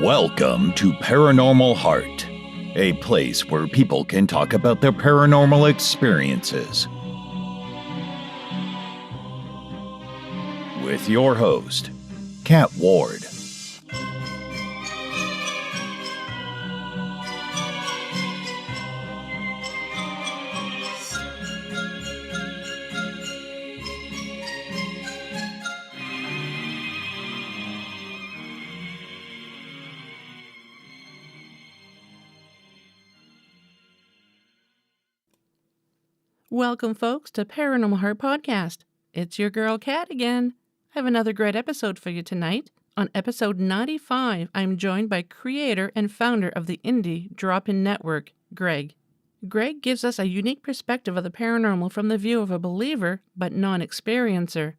Welcome to Paranormal Heart, a place where people can talk about their paranormal experiences. With your host, Kat Ward. Welcome, folks, to Paranormal Heart Podcast. It's your girl, Kat, again. I have another great episode for you tonight. On episode 95, I'm joined by creator and founder of the indie drop-in network, Greg. Greg gives us a unique perspective of the paranormal from the view of a believer, but non-experiencer.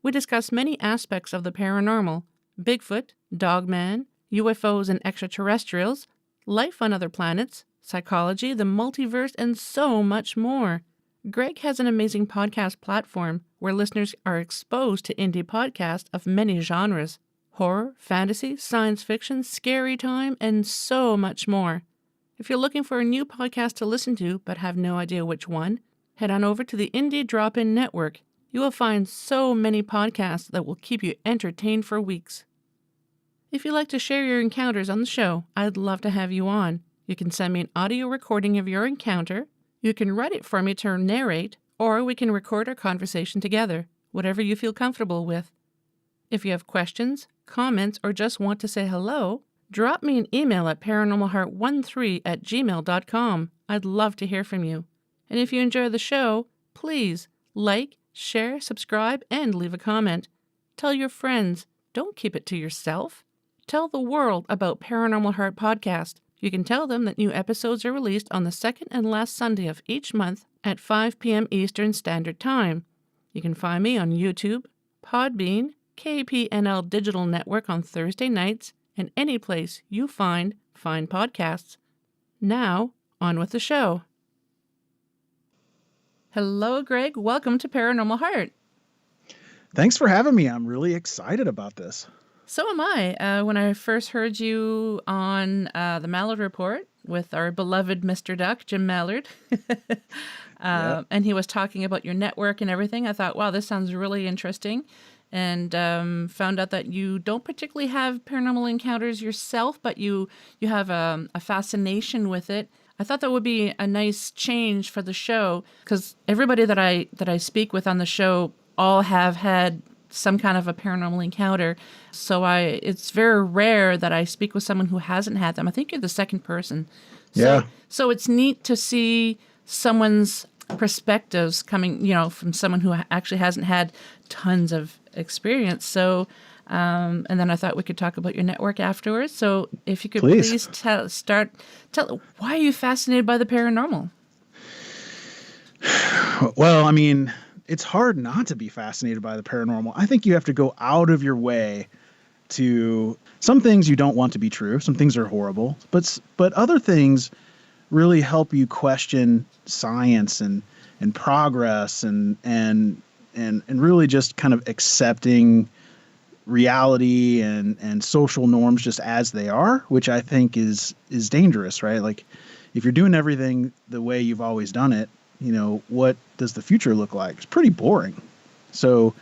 We discuss many aspects of the paranormal: Bigfoot, Dogman, UFOs and extraterrestrials, life on other planets, psychology, the multiverse, and so much more. Greg has an amazing podcast platform where listeners are exposed to indie podcasts of many genres: horror, fantasy, science fiction, scary time, and so much more. If you're looking for a new podcast to listen to but have no idea which one, head on over to the Indie Drop-In Network. You will find so many podcasts that will keep you entertained for weeks. If you'd like to share your encounters on the show, I'd love to have you on. You can send me an audio recording of your encounter. You can write it for me to narrate, or we can record our conversation together, whatever you feel comfortable with. If you have questions, comments, or just want to say hello, drop me an email at paranormalheart13@gmail.com. I'd love to hear from you. And if you enjoy the show, please like, share, subscribe, and leave a comment. Tell your friends. Don't keep it to yourself. Tell the world about Paranormal Heart Podcast. You can tell them that new episodes are released on the second and last Sunday of each month at 5 p.m. Eastern Standard Time. You can find me on YouTube, Podbean, KPNL Digital Network on Thursday nights, and any place you find fine podcasts. Now, on with the show. Hello, Greg. Welcome to Paranormal Heart. Thanks for having me. I'm really excited about this. So am I. When I first heard you on the Mallard Report with our beloved Mr. Duck, Jim Mallard, and he was talking about your network and everything, I thought, wow, this sounds really interesting, and found out that you don't particularly have paranormal encounters yourself, but you have a fascination with it. I thought that would be a nice change for the show, because everybody that I speak with on the show all have had some kind of a paranormal encounter. So it's very rare that I speak with someone who hasn't had them. I think you're the second person. So it's neat to see someone's perspectives coming, from someone who actually hasn't had tons of experience. So, and then I thought we could talk about your network afterwards. So if you could please tell why are you fascinated by the paranormal? Well, I mean, it's hard not to be fascinated by the paranormal. I think you have to go out of your way to... Some things you don't want to be true. Some things are horrible. But other things really help you question science and progress and really just kind of accepting reality and social norms just as they are, which I think is dangerous, right? Like, if you're doing everything the way you've always done it, what does the future look like? It's pretty boring. So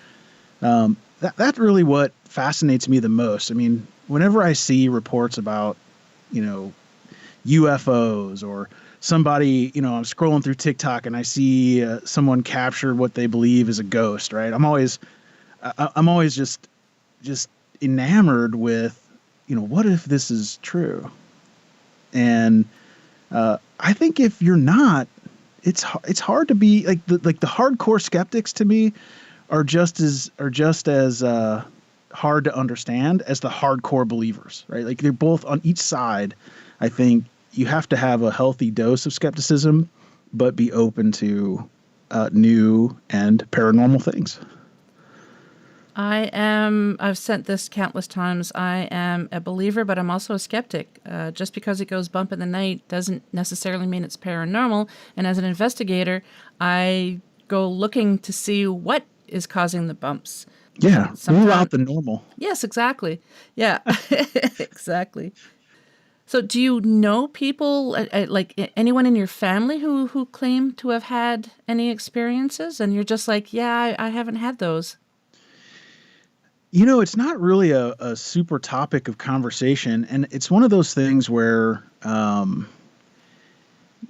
that's really what fascinates me the most. I mean, whenever I see reports about, UFOs or somebody, I'm scrolling through TikTok and I see someone capture what they believe is a ghost, right? I'm always just enamored with, what if this is true? And I think if you're not, it's hard to be like the hardcore skeptics. To me, are just as hard to understand as the hardcore believers, right? Like, they're both on each side. I think you have to have a healthy dose of skepticism, but be open to new and paranormal things. I've said this countless times, I am a believer, but I'm also a skeptic. Just because it goes bump in the night doesn't necessarily mean it's paranormal. And as an investigator, I go looking to see what is causing the bumps. Yeah, rule out the normal. Yes, exactly. Yeah, exactly. So do you know people, like anyone in your family who claim to have had any experiences? And you're just like, yeah, I haven't had those. It's not really a super topic of conversation. And it's one of those things where,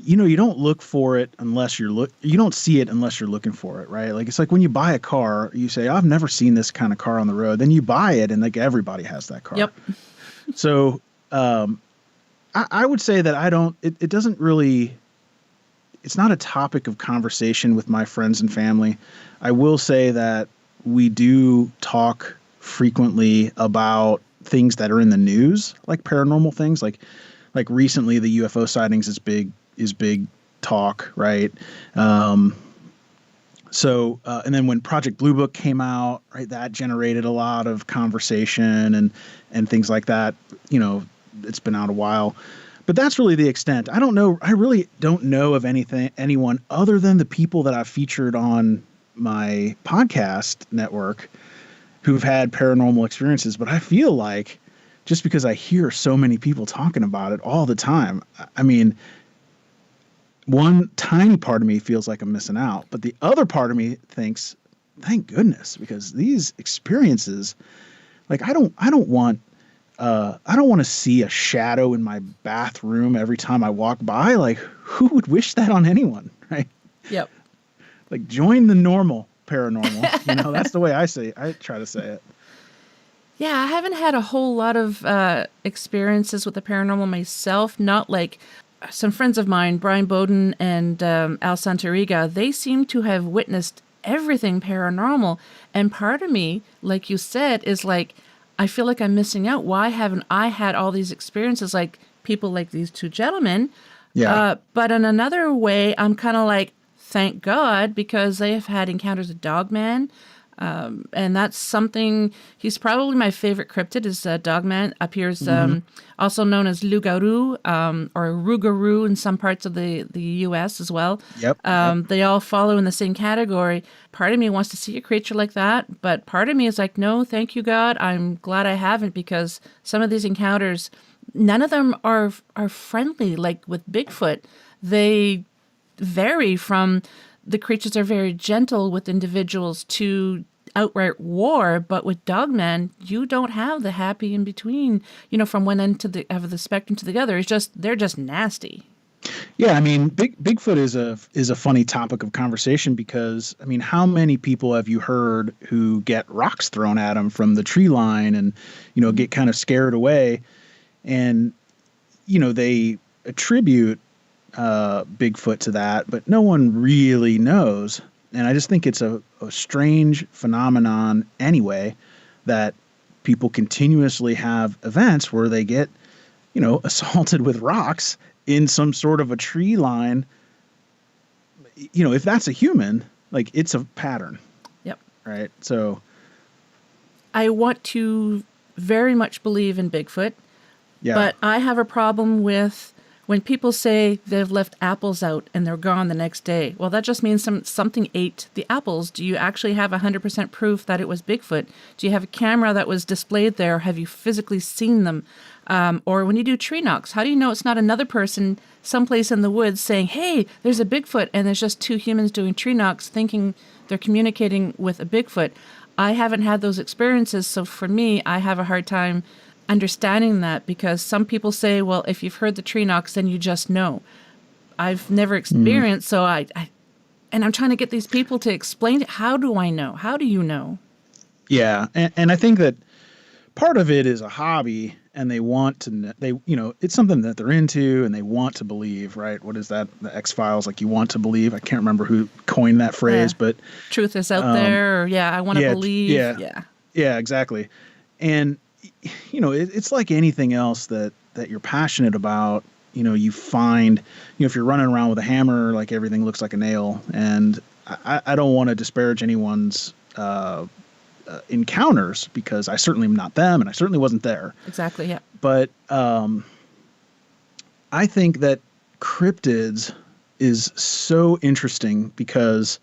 you don't look for it unless you don't see it unless you're looking for it, right? Like, it's like when you buy a car, you say, I've never seen this kind of car on the road. Then you buy it and like everybody has that car. Yep. So, I would say that it doesn't really, it's not a topic of conversation with my friends and family. I will say that we do talk frequently about things that are in the news, like paranormal things, like recently the UFO sightings is big talk, right? So, and then when Project Blue Book came out, right, that generated a lot of conversation and things like that. It's been out a while, but that's really the extent. I really don't know of anyone other than the people that I've featured on my podcast network who've had paranormal experiences. But I feel like just because I hear so many people talking about it all the time, I mean, one tiny part of me feels like I'm missing out, but the other part of me thinks, thank goodness, because these experiences, like, I don't want to see a shadow in my bathroom every time I walk by. Like, who would wish that on anyone, right? Yep. Like, join the normal paranormal. That's the way I try to say it. Yeah, I haven't had a whole lot of experiences with the paranormal myself. Not like some friends of mine, Brian Bowden and Al Santoriga, they seem to have witnessed everything paranormal. And part of me, like you said, is like, I feel like I'm missing out. Why haven't I had all these experiences like people like these two gentlemen? Yeah. But in another way, I'm kind of like, thank God, because they have had encounters with Dogman. And that's something, he's probably my favorite cryptid is Dogman. Appears also known as Loup-garou or Rougarou in some parts of the U.S. as well. Yep. They all follow in the same category. Part of me wants to see a creature like that, but part of me is like, no, thank you, God. I'm glad I haven't, because some of these encounters, none of them are friendly. Like with Bigfoot, they vary from the creatures are very gentle with individuals to outright war, but with Dogman, you don't have the happy in between, from one end of the spectrum to the other. They're just nasty. Yeah, I mean, Bigfoot is a funny topic of conversation because, I mean, how many people have you heard who get rocks thrown at them from the tree line and, get kind of scared away, and, they attribute Bigfoot to that, but no one really knows. And I just think it's a strange phenomenon anyway, that people continuously have events where they get, assaulted with rocks in some sort of a tree line. If that's a human, like, it's a pattern. Yep. Right. So I want to very much believe in Bigfoot, but I have a problem with when people say they've left apples out and they're gone the next day. Well, that just means something ate the apples. Do you actually have 100% proof that it was Bigfoot? Do you have a camera that was displayed there? Have you physically seen them? Or when you do tree knocks, how do you know it's not another person someplace in the woods saying, hey, there's a Bigfoot, and there's just two humans doing tree knocks thinking they're communicating with a Bigfoot? I haven't had those experiences, so for me, I have a hard time understanding that, because some people say, well, if you've heard the tree knocks, then you just know. I've never experienced, so and I'm trying to get these people to explain it. How do I know? How do you know? Yeah, and I think that part of it is a hobby, and they want to, it's something that they're into, and they want to believe, right? What is that? The X-Files, like, you want to believe. I can't remember who coined that phrase, but truth is out there. Or, I want to believe. Yeah, exactly. And it's like anything else that you're passionate about. You find, if you're running around with a hammer, like, everything looks like a nail. And I don't want to disparage anyone's encounters, because I certainly am not them, and I certainly wasn't there. Exactly, yeah. But I think that cryptids is so interesting because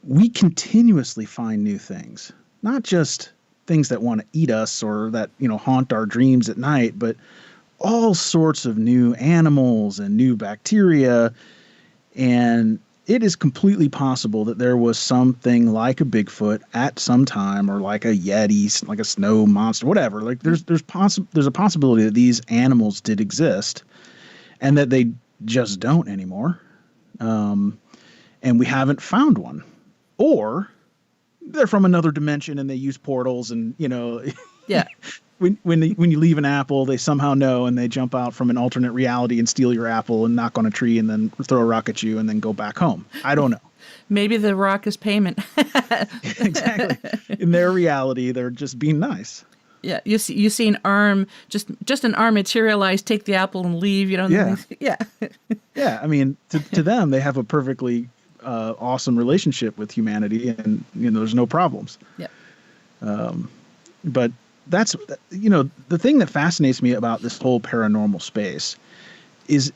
we continuously find new things, not just things that want to eat us or that, haunt our dreams at night, but all sorts of new animals and new bacteria. And it is completely possible that there was something like a Bigfoot at some time, or like a Yeti, like a snow monster, whatever. Like there's a possibility that these animals did exist and that they just don't anymore. And we haven't found one. Or they're from another dimension and they use portals and, Yeah. when you leave an apple, they somehow know and they jump out from an alternate reality and steal your apple and knock on a tree and then throw a rock at you and then go back home. I don't know. Maybe the rock is payment. Exactly. In their reality, they're just being nice. Yeah, you see an arm, just an arm materialize, take the apple and leave. Yeah. Yeah. Yeah. I mean, to them, they have a perfectly awesome relationship with humanity, and there's no problems. Yeah. But that's the thing that fascinates me about this whole paranormal space is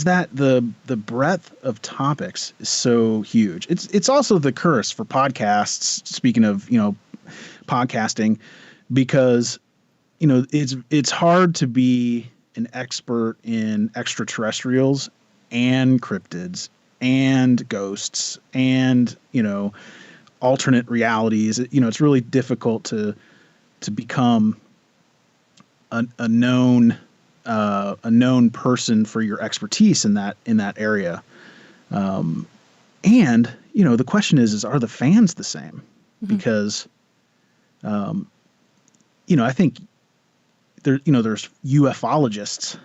that the breadth of topics is so huge. It's also the curse for podcasts. Speaking of podcasting, because it's hard to be an expert in extraterrestrials and cryptids and ghosts and alternate realities. It's really difficult to become a known person for your expertise in that area. And the question is are the fans the same? Mm-hmm. Because I think there's ufologists,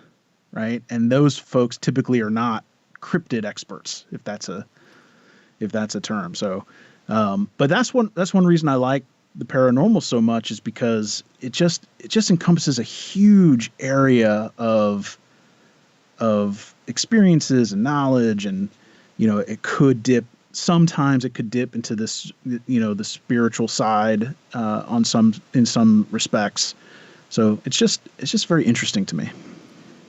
right? And those folks typically are not cryptid experts, if that's a term. So, but that's one reason I like the paranormal so much, is because it just encompasses a huge area of experiences and knowledge, and sometimes it could dip into this the spiritual side in some respects. So it's just very interesting to me.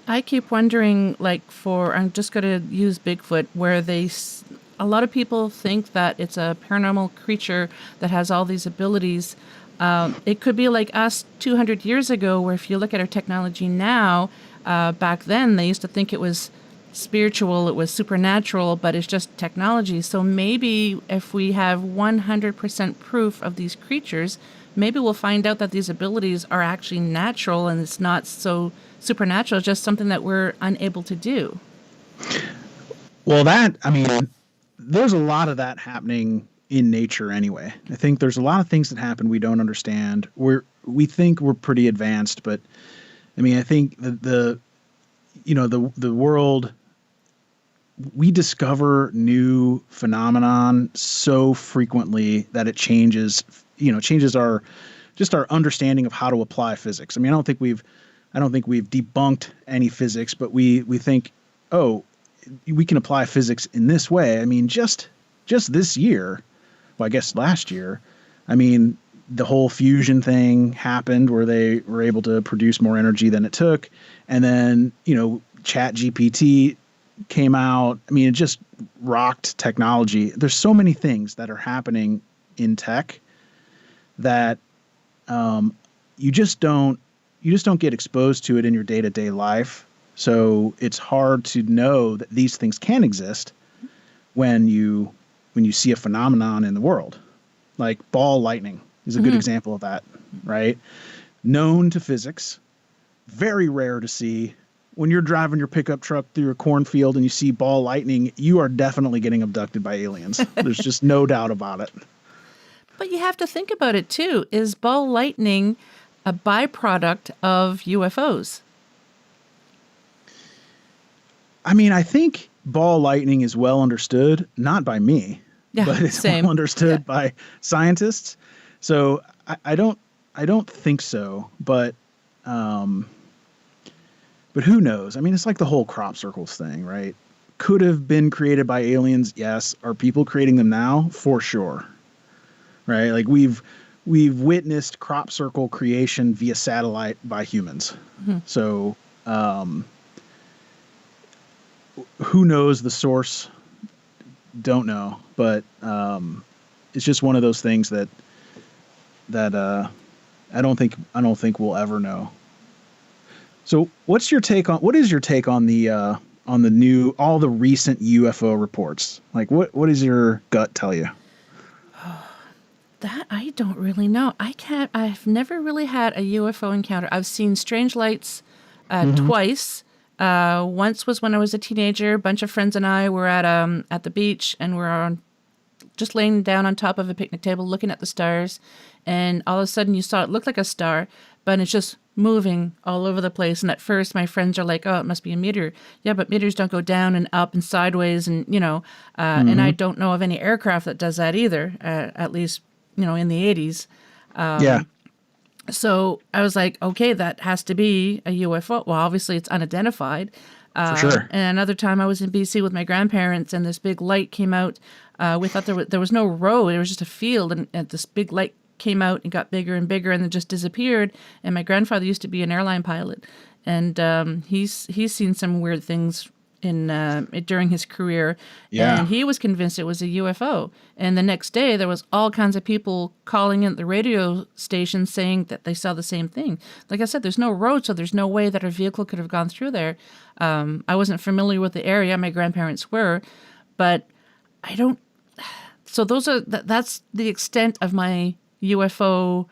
I keep wondering, I'm just going to use Bigfoot, where a lot of people think that it's a paranormal creature that has all these abilities. It could be like us 200 years ago, where if you look at our technology now, back then they used to think it was spiritual, it was supernatural, but it's just technology. So maybe if we have 100% proof of these creatures, maybe we'll find out that these abilities are actually natural and it's not so supernatural, it's just something that we're unable to do. Well, there's a lot of that happening in nature anyway. I think there's a lot of things that happen we don't understand. We think we're pretty advanced, but I think the world, we discover new phenomenon so frequently that it changes our understanding of how to apply physics. I don't think we've debunked any physics, but we think, we can apply physics in this way. Just this year, well, I guess last year, the whole fusion thing happened where they were able to produce more energy than it took. And then, Chat GPT came out. It just rocked technology. There's so many things that are happening in tech that you just don't get exposed to it in your day-to-day life. So it's hard to know that these things can exist when you see a phenomenon in the world. Like ball lightning is a good example of that, right? Known to physics, very rare to see. When you're driving your pickup truck through a cornfield and you see ball lightning, you are definitely getting abducted by aliens. There's just no doubt about it. But you have to think about it too. Is ball lightning a byproduct of UFOs? I think ball lightning is well understood, not by me, but it's well understood by scientists. So I don't think so, but who knows? It's like the whole crop circles thing, right? Could have been created by aliens, yes. Are people creating them now? For sure, right? Like we've witnessed crop circle creation via satellite by humans. Mm-hmm. So who knows the source? don't know, but it's just one of those things that I don't think we'll ever know. So what is your take on all the recent UFO reports? Like what does your gut tell you? That I don't really know. I've never really had a UFO encounter. I've seen strange lights twice. Once was when I was a teenager. A bunch of friends and I were at the beach, and we're just laying down on top of a picnic table looking at the stars, and all of a sudden you saw it look like a star, but it's just moving all over the place. And at first my friends are like, oh, it must be a meteor. Yeah, but meteors don't go down and up and sideways, and and I don't know of any aircraft that does that either, at least in the 80s. Yeah. So I was like, okay, that has to be a UFO. Well, obviously it's unidentified. For sure. And another time I was in BC with my grandparents, and this big light came out. We thought there was no road. It was just a field, and this big light came out and got bigger and bigger and then just disappeared. And my grandfather used to be an airline pilot, and he's seen some weird things during his career. Yeah. And he was convinced it was a UFO. And the next day there was all kinds of people calling in at the radio station saying that they saw the same thing. Like I said, there's no road, so there's no way that a vehicle could have gone through there. I wasn't familiar with the area. My grandparents were, but I don't. So that's the extent of my UFO,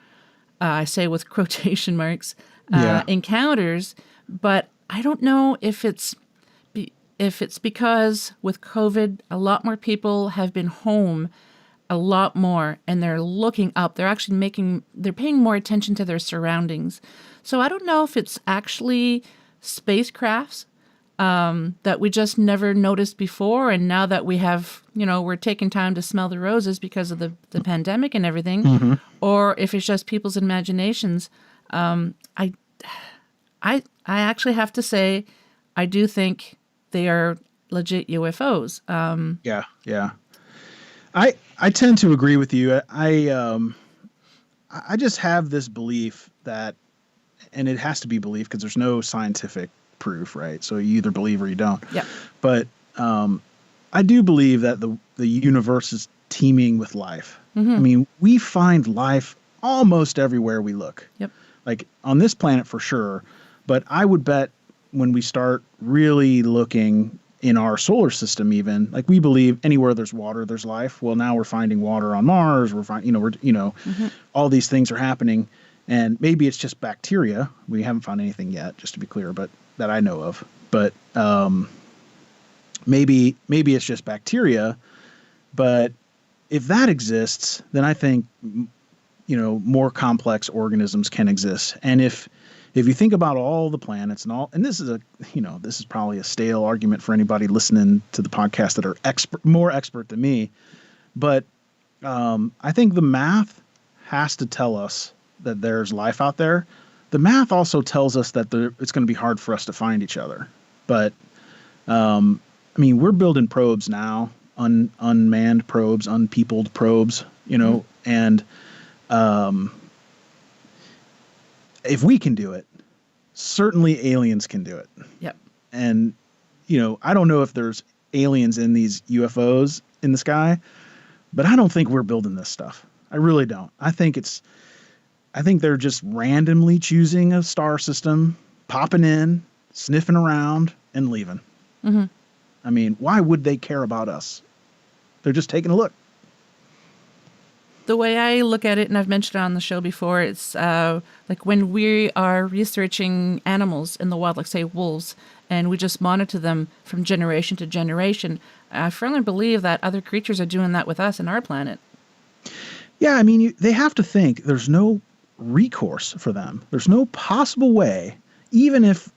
I say with quotation marks, encounters. But I don't know if it's because with COVID, a lot more people have been home a lot more, and they're looking up. They're actually they're paying more attention to their surroundings. So I don't know if it's actually spacecrafts that we just never noticed before, and now that we have, we're taking time to smell the roses because of the pandemic and everything, or if it's just people's imaginations. I actually have to say, I do think they are legit UFOs. Yeah. I tend to agree with you. I just have this belief that, and it has to be belief because there's no scientific proof, right? So you either believe or you don't. Yeah. But I do believe that the universe is teeming with life. Mm-hmm. I mean, we find life almost everywhere we look. Yep. Like on this planet for sure, but I would bet when we start really looking in our solar system, even like we believe anywhere there's water, there's life. Well, now we're finding water on Mars. We're finding, all these things are happening, and maybe it's just bacteria. We haven't found anything yet, just to be clear, but that I know of. But maybe it's just bacteria. But if that exists, then I think more complex organisms can exist. And if you think about all the planets and this is probably a stale argument for anybody listening to the podcast that are more expert than me, but I think the math has to tell us that there's life out there. The math also tells us that it's going to be hard for us to find each other. But we're building probes now, unmanned probes, unpeopled probes, and if we can do it, certainly aliens can do it. Yep. And, I don't know if there's aliens in these UFOs in the sky, but I don't think we're building this stuff. I really don't. I think they're just randomly choosing a star system, popping in, sniffing around, and leaving. Mm-hmm. I mean, why would they care about us? They're just taking a look. The way I look at it, and I've mentioned it on the show before, it's like when we are researching animals in the wild, like say wolves, and we just monitor them from generation to generation. I firmly believe that other creatures are doing that with us and our planet. Yeah, they have to think there's no recourse for them. There's no possible way, even if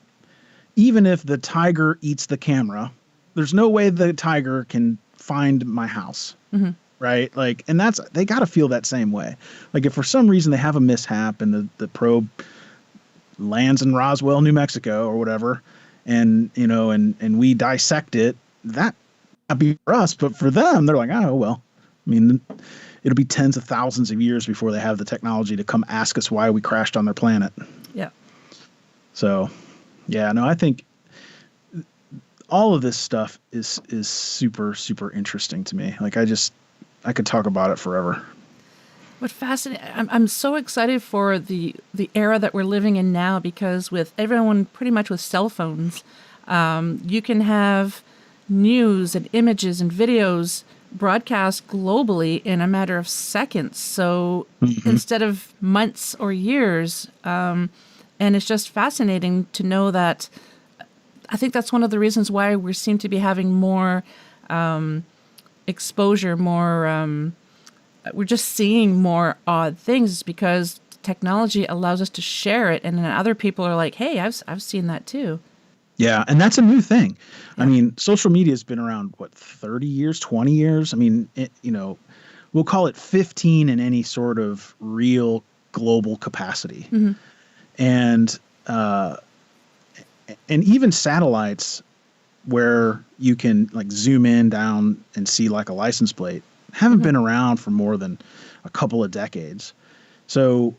the tiger eats the camera, there's no way the tiger can find my house. Mm-hmm. Right. Like, and they got to feel that same way. Like if for some reason they have a mishap and the probe lands in Roswell, New Mexico or whatever, and we dissect it, that would be for us. But for them, they're like, oh, well, it'll be tens of thousands of years before they have the technology to come ask us why we crashed on their planet. Yeah. So, yeah, no, I think all of this stuff is super, super interesting to me. Like I could talk about it forever. What fascinating! I'm so excited for the era that we're living in now, because with everyone pretty much with cell phones, you can have news and images and videos broadcast globally in a matter of seconds. So instead of months or years, and it's just fascinating to know that. I think that's one of the reasons why we seem to be having more exposure, more. We're just seeing more odd things because technology allows us to share it, and then other people are like, "Hey, I've seen that too." Yeah, and that's a new thing. Yeah. I mean, social media has been around, 30 years, 20 years? I mean, we'll call it 15 in any sort of real global capacity. Mm-hmm. And even satellites where you can like zoom in, down, and see like a license plate haven't been around for more than a couple of decades. So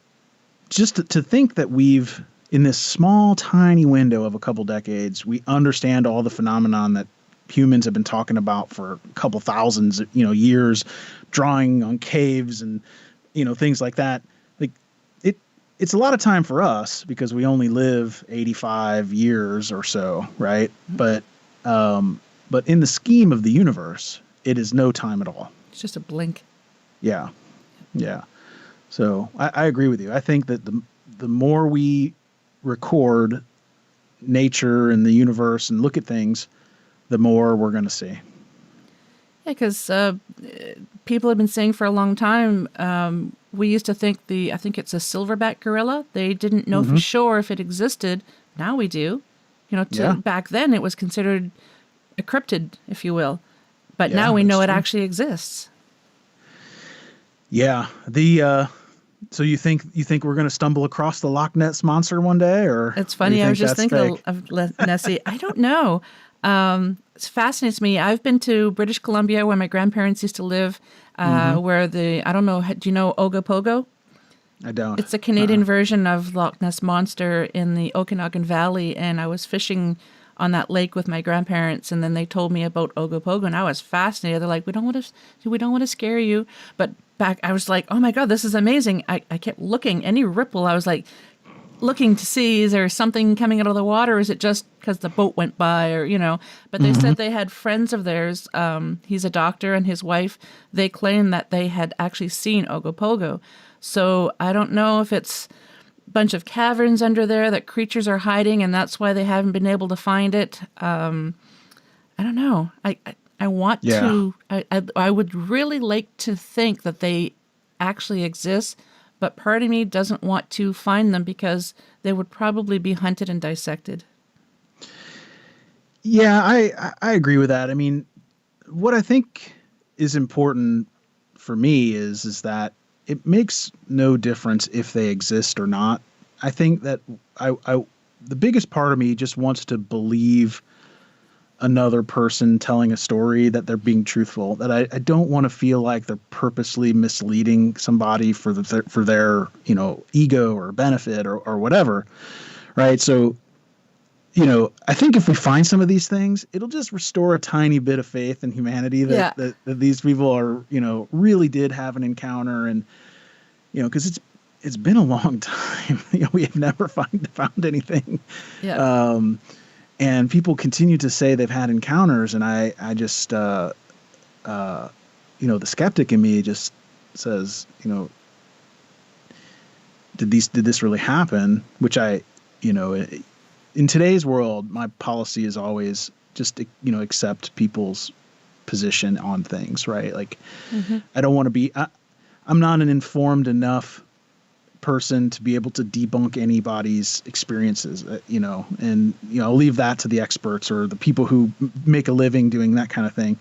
just to think that we've, in this small, tiny window of a couple decades, we understand all the phenomenon that humans have been talking about for a couple thousands, years, drawing on caves and, things like that. Like it's a lot of time for us because we only live 85 years or so, right? But in the scheme of the universe, it is no time at all. It's just a blink. Yeah. Yeah. So I agree with you. I think that the more we record nature and the universe and look at things, the more we're going to see. Yeah, because people have been saying for a long time, we used to think I think it's a silverback gorilla. They didn't know for sure if it existed. Now we do. Back then it was considered a cryptid, if you will. But now we know it actually exists. Yeah. So you think we're going to stumble across the Loch Ness monster one day, or? It's funny. I was just thinking of Nessie. I don't know. It fascinates me. I've been to British Columbia, where my grandparents used to live. Where I don't know. Do you know Ogopogo? I don't. It's a Canadian version of Loch Ness monster in the Okanagan Valley, and I was fishing on that lake with my grandparents, and then they told me about Ogopogo, and I was fascinated. They're like, we don't want to scare you, but back I was like, oh my god, this is amazing. I kept looking, any ripple, I was like looking to see, is there something coming out of the water, or is it just because the boat went by, or but they said they had friends of theirs, he's a doctor, and his wife, they claimed that they had actually seen Ogopogo. So I don't know if it's bunch of caverns under there that creatures are hiding, and that's why they haven't been able to find it. I don't know. I want to. I would really like to think that they actually exist, but part of me doesn't want to find them because they would probably be hunted and dissected. Yeah, I agree with that. I mean, what I think is important for me is that it makes no difference if they exist or not. I think that the biggest part of me just wants to believe another person telling a story, that they're being truthful, that I don't want to feel like they're purposely misleading somebody for their ego or benefit or whatever. Right. So, I think if we find some of these things, it'll just restore a tiny bit of faith in humanity that these people are, really did have an encounter, and, because it's been a long time. We have never found anything. Yeah. And people continue to say they've had encounters, and I just, the skeptic in me just says, did this really happen? Which in today's world, my policy is always just, accept people's position on things, right? Like, I don't want to be, I'm not an informed enough person to be able to debunk anybody's experiences, and, I'll leave that to the experts or the people who make a living doing that kind of thing.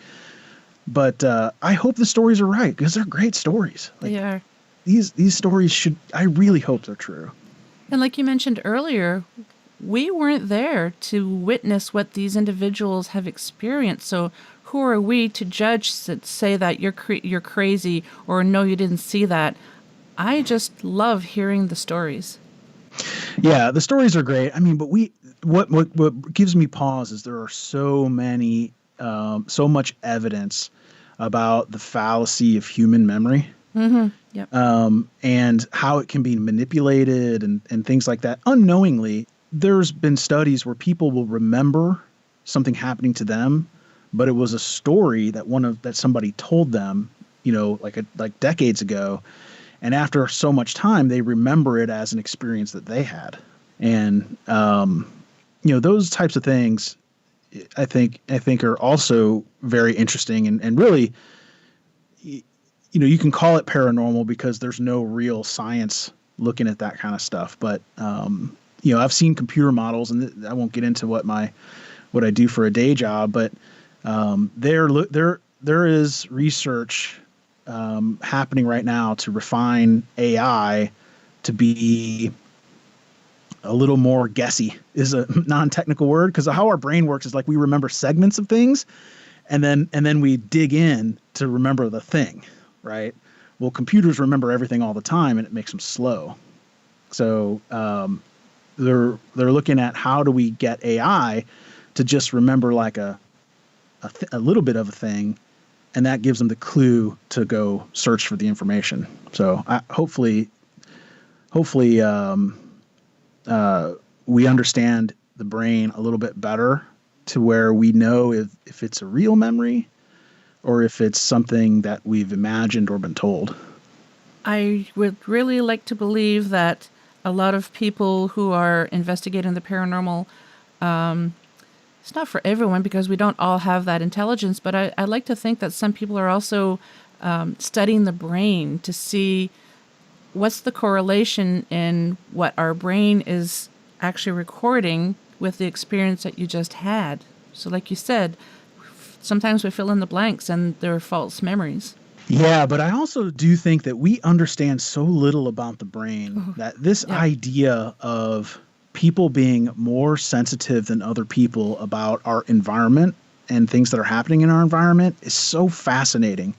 But I hope the stories are right, because they're great stories. Like, they are. These stories I really hope they're true. And like you mentioned earlier, we weren't there to witness what these individuals have experienced. So who are we to judge, say that you're crazy, or no, you didn't see that? I just love hearing the stories. Yeah, the stories are great. I mean, but what gives me pause is there are so much evidence about the fallacy of human memory. Mm-hmm. Yep. And how it can be manipulated and things like that unknowingly. There's been studies where people will remember something happening to them, but it was a story that somebody told them, like decades ago. And after so much time, they remember it as an experience that they had. And, those types of things, I think are also very interesting and really, you can call it paranormal because there's no real science looking at that kind of stuff. But, I've seen computer models, and I won't get into what I do for a day job, but there is research happening right now to refine AI to be a little more guessy, is a non-technical word, because how our brain works is like we remember segments of things, and then we dig in to remember the thing, right? Well, computers remember everything all the time, and it makes them slow. So they're looking at how do we get AI to just remember like a little bit of a thing, and that gives them the clue to go search for the information. So hopefully we understand the brain a little bit better to where we know if it's a real memory or if it's something that we've imagined or been told. I would really like to believe that a lot of people who are investigating the paranormal, it's not for everyone because we don't all have that intelligence, but I like to think that some people are also studying the brain to see what's the correlation in what our brain is actually recording with the experience that you just had. So like you said, sometimes we fill in the blanks and they're false memories. Yeah, but I also do think that we understand so little about the brain that this idea of people being more sensitive than other people about our environment and things that are happening in our environment is so fascinating.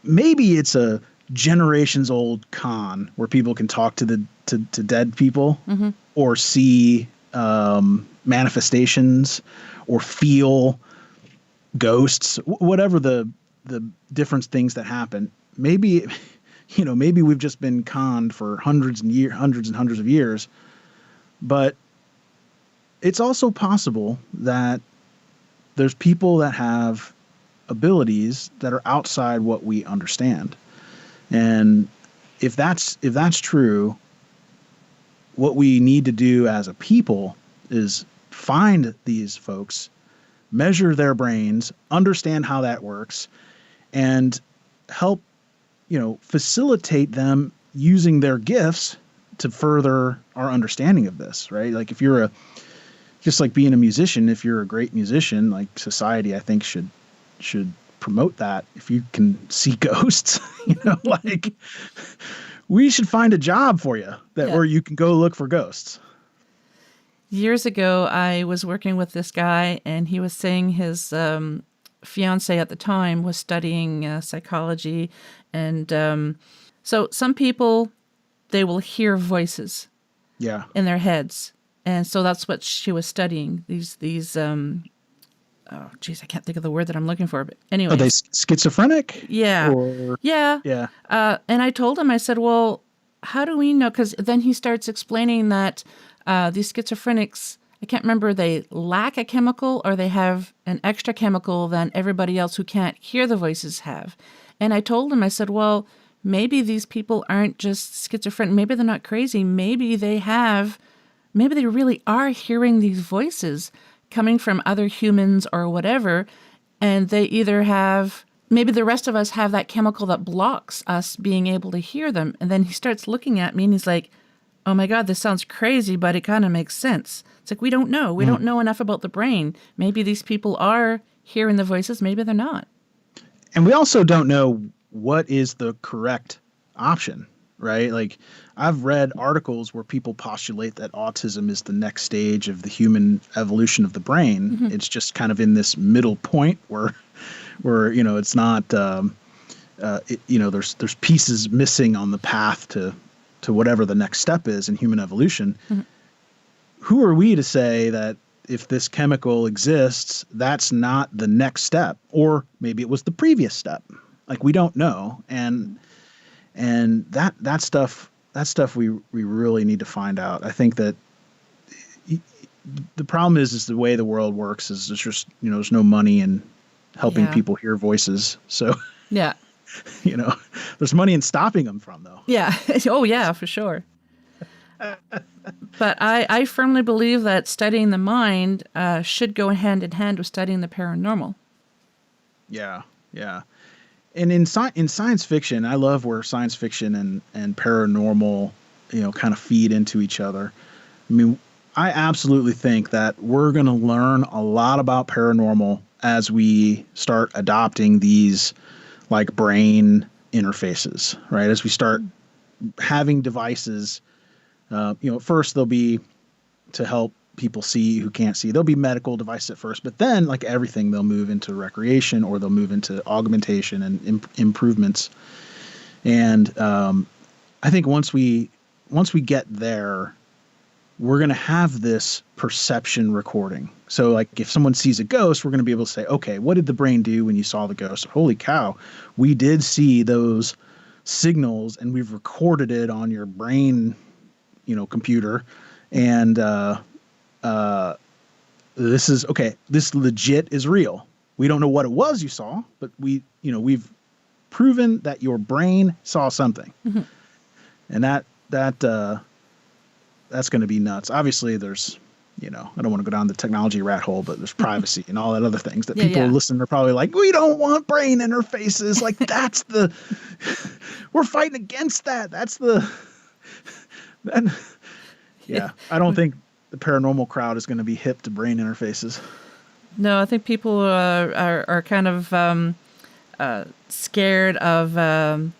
Maybe it's a generations old con where people can talk to dead people or see manifestations or feel ghosts, whatever the different things that happen. Maybe we've just been conned for hundreds and hundreds of years, but it's also possible that there's people that have abilities that are outside what we understand. And if that's true, what we need to do as a people is find these folks, measure their brains, understand how that works, and help, facilitate them using their gifts to further our understanding of this, right? Like if you're just like being a musician, if you're a great musician, like society, I think should promote that. If you can see ghosts, like we should find a job for you where you can go look for ghosts. Years ago, I was working with this guy, and he was saying his fiance at the time was studying psychology. And so some people, they will hear voices in their heads. And so that's what she was studying. These I can't think of the word that I'm looking for. But anyway. Are they schizophrenic? Yeah. Yeah. And I told him, I said, well, how do we know? Because then he starts explaining that these schizophrenics, I can't remember, they lack a chemical or they have an extra chemical than everybody else who can't hear the voices have. And I told him, I said, well, maybe these people aren't just schizophrenic. Maybe they're not crazy. Maybe they really are hearing these voices coming from other humans or whatever. And they either have, maybe the rest of us have that chemical that blocks us being able to hear them. And then he starts looking at me and he's like, oh my God, this sounds crazy, but it kind of makes sense. It's like, we don't know. We don't know enough about the brain. Maybe these people are hearing the voices. Maybe they're not. And we also don't know what is the correct option, right? Like I've read articles where people postulate that autism is the next stage of the human evolution of the brain. Mm-hmm. It's just kind of in this middle point where it's not, there's pieces missing on the path to whatever the next step is in human evolution. Mm-hmm. who are we to say that if this chemical exists, that's not the next step, or maybe it was the previous step? Like, we don't know. And that stuff we really need to find out. I think that the problem is the way the world works is there's just, there's no money in helping people hear voices. So yeah, there's money in stopping them from, though. Yeah. Oh yeah, for sure. But I firmly believe that studying the mind should go hand in hand with studying the paranormal. Yeah. Yeah. And in science fiction, I love where science fiction and paranormal, kind of feed into each other. I mean, I absolutely think that we're going to learn a lot about paranormal as we start adopting these like brain interfaces, right? As we start having devices, first they'll be to help people see who can't see. There'll be medical devices at first, but then like everything, they'll move into recreation, or they'll move into augmentation and improvements. And I think once we get there, we're going to have this perception recording. So like if someone sees a ghost, we're going to be able to say, okay, what did the brain do when you saw the ghost? Holy cow, we did see those signals, and we've recorded it on your brain, computer. And this is okay. This legit is real. We don't know what it was you saw, but we've proven that your brain saw something. Mm-hmm. And that's going to be nuts. Obviously, there's, I don't want to go down the technology rat hole, but there's privacy and all that other things that people listening are probably like, we don't want brain interfaces. Like we're fighting against that. I don't think the paranormal crowd is going to be hip to brain interfaces. No, I think people are kind of scared of the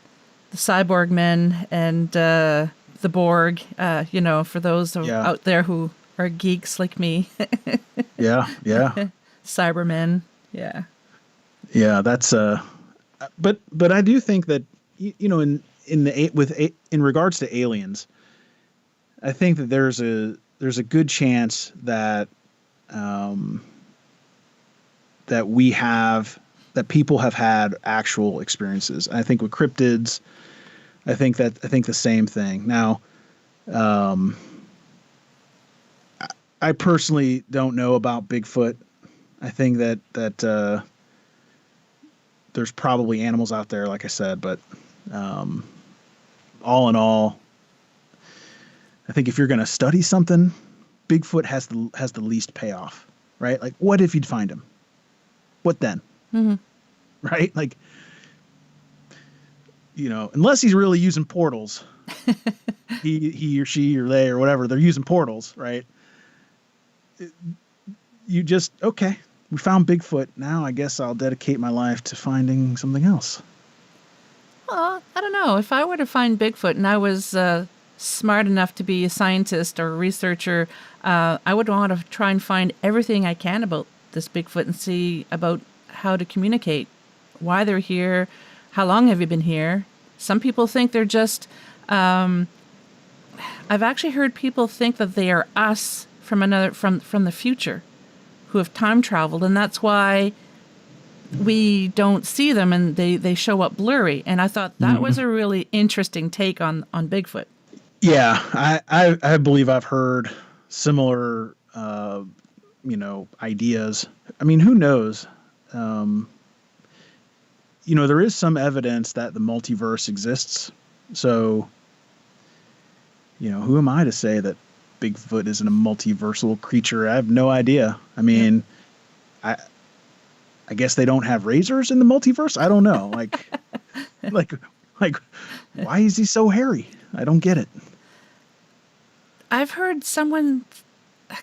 cyborg men and the Borg, for those out there who are geeks like me. Yeah. Cybermen. Yeah. Yeah, that's but I do think that in regards to aliens, I think that there's a good chance that that people have had actual experiences. I think with cryptids, I think the same thing. Now, I personally don't know about Bigfoot. I think that there's probably animals out there, like I said, but all in all, I think if you're going to study something, Bigfoot has the least payoff, right? Like, what if you'd find him? What then? Mm-hmm. Right? Like, unless he's really using portals, he or she or they or whatever, they're using portals, right? You just, okay, we found Bigfoot. Now I guess I'll dedicate my life to finding something else. Well, I don't know. If I were to find Bigfoot and I was smart enough to be a scientist or a researcher, I would want to try and find everything I can about this Bigfoot and see about how to communicate, why they're here, how long have you been here. Some people think they're just, I've actually heard people think that they are us from the future who have time traveled, and that's why we don't see them and they show up blurry. And I thought that was a really interesting take on Bigfoot. Yeah, I believe I've heard similar, ideas. I mean, who knows? There is some evidence that the multiverse exists. So, who am I to say that Bigfoot isn't a multiversal creature? I have no idea. I mean, I guess they don't have razors in the multiverse. I don't know. Like, why is he so hairy? I don't get it. I've heard a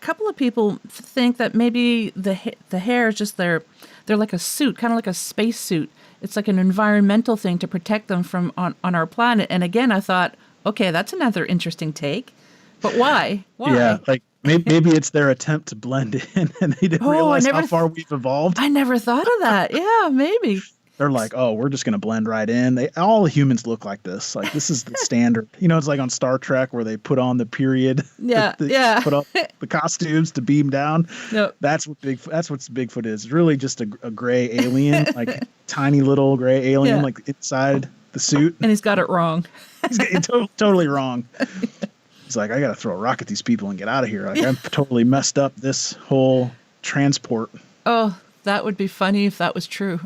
couple of people think that maybe the hair is just they're like a suit, kind of like a space suit. It's like an environmental thing to protect them from on our planet. And again, I thought, okay, that's another interesting take. But why? Yeah, like maybe it's their attempt to blend in, and they didn't realize how far we've evolved. I never thought of that. Yeah, maybe. They're like, oh, we're just going to blend right in. All humans look like this. Like, this is the standard. It's like on Star Trek where they put on the period. Yeah, Put up the costumes to beam down. Yep. That's what Bigfoot is. It's really just a gray alien, like tiny little gray alien, like inside the suit. And he's got it wrong. He's totally wrong. He's like, I got to throw a rock at these people and get out of here. Like, I've totally messed up this whole transport. Oh, that would be funny if that was true.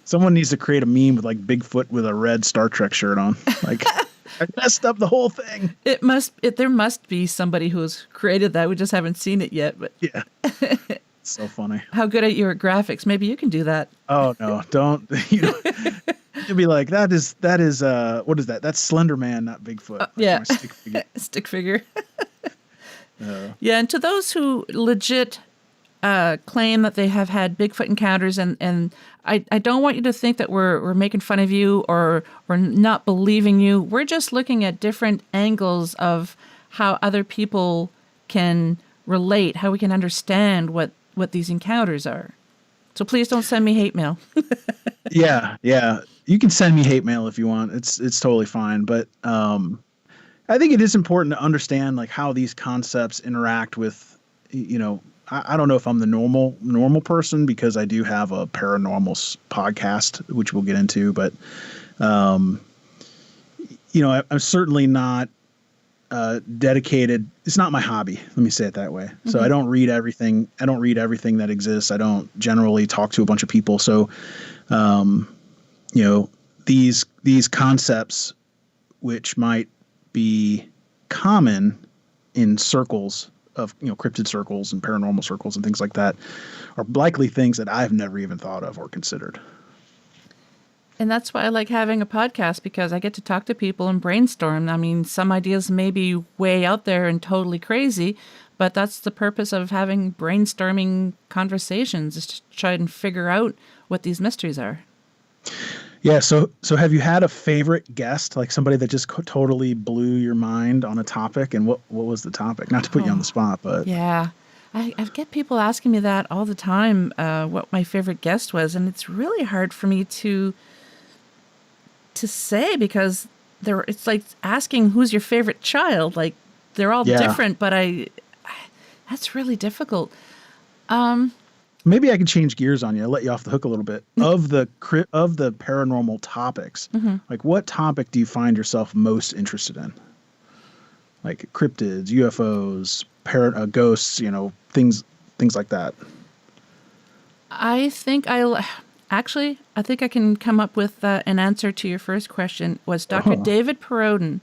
Someone needs to create a meme with like Bigfoot with a red Star Trek shirt on. Like, I messed up the whole thing. There must be somebody who's created that. We just haven't seen it yet. But yeah, it's so funny. How good at your graphics? Maybe you can do that. Oh no, don't. You'll be like, that is what is that? That's Slender Man, not Bigfoot. Like yeah, stick figure. Stick figure. Yeah, and to those who legit claim that they have had Bigfoot encounters, and I don't want you to think that we're making fun of you or we're not believing you. We're just looking at different angles of how other people can relate, how we can understand what these encounters are. So please don't send me hate mail. Yeah. You can send me hate mail if you want. It's totally fine. But I think it is important to understand like how these concepts interact with, I don't know if I'm the normal person because I do have a paranormal podcast, which we'll get into, but I'm certainly not dedicated. It's not my hobby. Let me say it that way. Mm-hmm. So I don't read everything. That exists. I don't generally talk to a bunch of people. So, these concepts, which might be common in circles of, cryptid circles and paranormal circles and things like that, are likely things that I've never even thought of or considered. And that's why I like having a podcast, because I get to talk to people and brainstorm. I mean, some ideas may be way out there and totally crazy, but that's the purpose of having brainstorming conversations, is to try and figure out what these mysteries are. Yeah. So have you had a favorite guest, like somebody that just totally blew your mind on a topic? And what was the topic? Not to put you on the spot, but yeah, I get people asking me that all the time, what my favorite guest was. And it's really hard for me to say, because it's like asking who's your favorite child. Like, they're all different, but that's really difficult. Maybe I can change gears on you. I'll let you off the hook a little bit. Of the paranormal topics, like what topic do you find yourself most interested in? Like cryptids, UFOs, ghosts, things like that. I think I can come up with an answer to your first question. Was Dr. David Perrodin.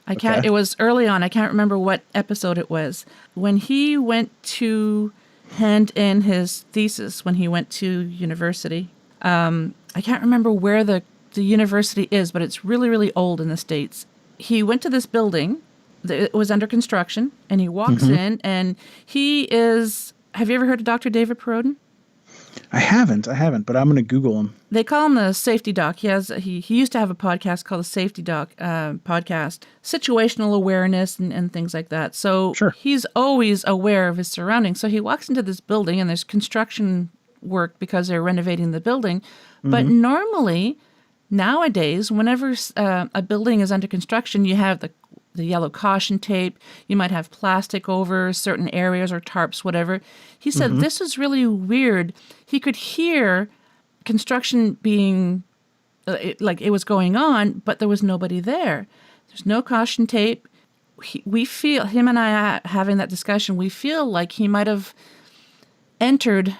It was early on. I can't remember what episode it was. When he went to hand in his thesis, when he went to university. I can't remember where the university is, but it's really, really old in the States. He went to this building. It was under construction, and he walks in, and he is... Have you ever heard of Dr. David Perrodin? I haven't, but I'm going to Google him. They call him the Safety Doc. He used to have a podcast called the Safety Doc podcast, situational awareness and things like that. So He's always aware of his surroundings. So he walks into this building, and there's construction work because they're renovating the building. But normally, nowadays, whenever a building is under construction, you have the yellow caution tape. You might have plastic over certain areas or tarps, whatever. He said this is really weird. He could hear construction being, it was going on, but there was nobody there. There's no caution tape. Him and I having that discussion, we feel like he might have entered